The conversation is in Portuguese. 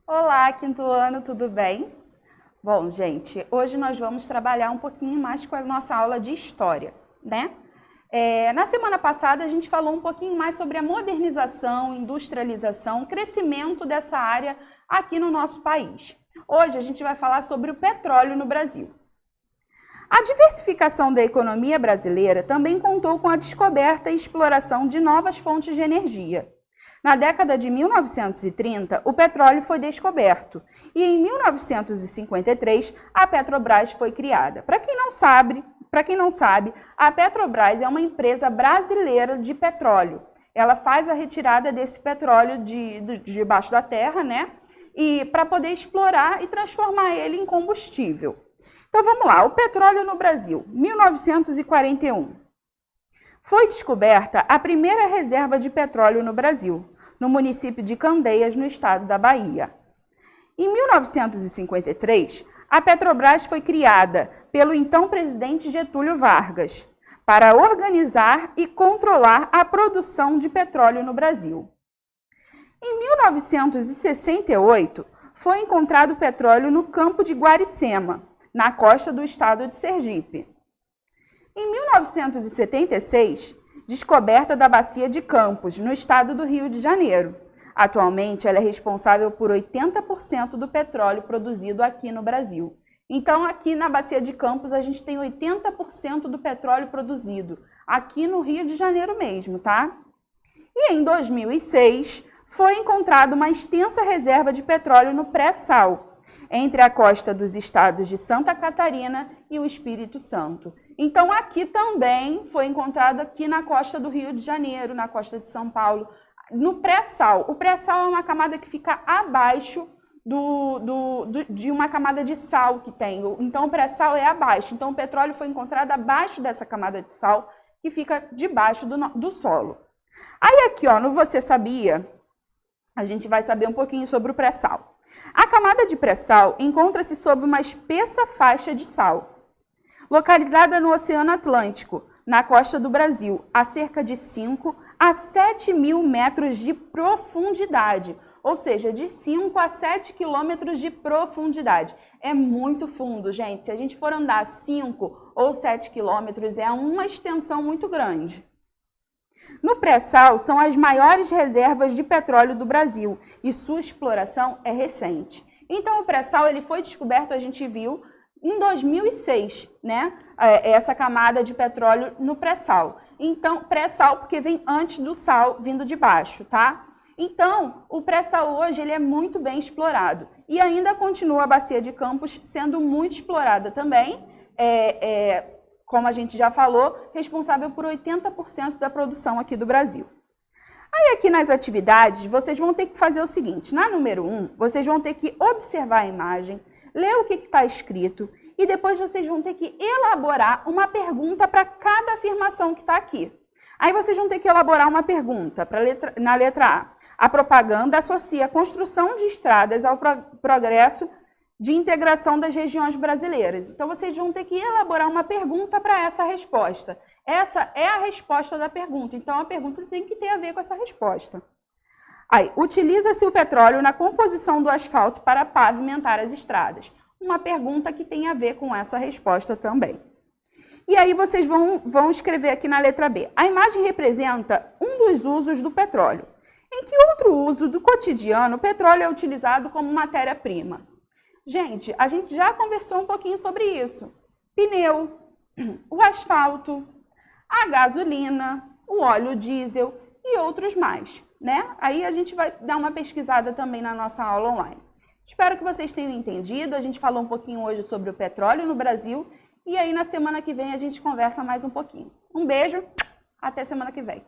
Olá, quinto ano, tudo bem? Bom, gente, hoje nós vamos trabalhar um pouquinho mais com a nossa aula de História, né? Na semana passada a gente falou um pouquinho mais sobre a modernização, industrialização, crescimento dessa área aqui no nosso país. Hoje a gente vai falar sobre o petróleo no Brasil. A diversificação da economia brasileira também contou com a descoberta e exploração de novas fontes de energia. Na década de 1930, o petróleo foi descoberto e em 1953 a Petrobras foi criada. Para quem não sabe, a Petrobras é uma empresa brasileira de petróleo. Ela faz a retirada desse petróleo debaixo da terra, né? E para poder explorar e transformar ele em combustível. Então vamos lá, o petróleo no Brasil, 1941. Foi descoberta a primeira reserva de petróleo no Brasil, no município de Candeias, no estado da Bahia. Em 1953, a Petrobras foi criada pelo então presidente Getúlio Vargas para organizar e controlar a produção de petróleo no Brasil. Em 1968, foi encontrado petróleo no campo de Guaricema, na costa do estado de Sergipe. Em 1976, descoberta da Bacia de Campos, no estado do Rio de Janeiro. Atualmente, ela é responsável por 80% do petróleo produzido aqui no Brasil. Então, aqui na Bacia de Campos, a gente tem 80% do petróleo produzido, aqui no Rio de Janeiro mesmo, tá? E em 2006, foi encontrada uma extensa reserva de petróleo no pré-sal, entre a costa dos estados de Santa Catarina e o Espírito Santo. Então, aqui também foi encontrado aqui na costa do Rio de Janeiro, na costa de São Paulo, no pré-sal. O pré-sal é uma camada que fica abaixo de uma camada de sal que tem. Então, o pré-sal é abaixo. Então, o petróleo foi encontrado abaixo dessa camada de sal que fica debaixo do solo. Aí aqui, ó, no Você Sabia, a gente vai saber um pouquinho sobre o pré-sal. A camada de pré-sal encontra-se sob uma espessa faixa de sal, localizada no Oceano Atlântico, na costa do Brasil, a cerca de 5 a 7 mil metros de profundidade, ou seja, de 5 a 7 quilômetros de profundidade. É muito fundo, gente. Se a gente for andar 5 ou 7 quilômetros, é uma extensão muito grande. No pré-sal, são as maiores reservas de petróleo do Brasil e sua exploração é recente. Então, o pré-sal ele foi descoberto, a gente viu, em 2006, né? Essa camada de petróleo no pré-sal. Então, pré-sal porque vem antes do sal vindo de baixo, tá? Então, o pré-sal hoje ele é muito bem explorado. E ainda continua a Bacia de Campos sendo muito explorada também, como a gente já falou, responsável por 80% da produção aqui do Brasil. Aí aqui nas atividades, vocês vão ter que fazer o seguinte, na número 1, vocês vão ter que observar a imagem, ler o que está escrito e depois vocês vão ter que elaborar uma pergunta para cada afirmação que está aqui. Aí vocês vão ter que elaborar uma pergunta na letra A. A propaganda associa a construção de estradas ao progresso de integração das regiões brasileiras. Então, vocês vão ter que elaborar uma pergunta para essa resposta. Essa é a resposta da pergunta. Então, a pergunta tem que ter a ver com essa resposta. Aí, utiliza-se o petróleo na composição do asfalto para pavimentar as estradas. Uma pergunta que tem a ver com essa resposta também. E aí, vocês vão escrever aqui na letra B. A imagem representa um dos usos do petróleo. Em que outro uso do cotidiano o petróleo é utilizado como matéria-prima? Gente, a gente já conversou um pouquinho sobre isso. Pneu, o asfalto, a gasolina, o óleo diesel e outros mais, né? Aí a gente vai dar uma pesquisada também na nossa aula online. Espero que vocês tenham entendido. A gente falou um pouquinho hoje sobre o petróleo no Brasil e aí na semana que vem a gente conversa mais um pouquinho. Um beijo, até semana que vem.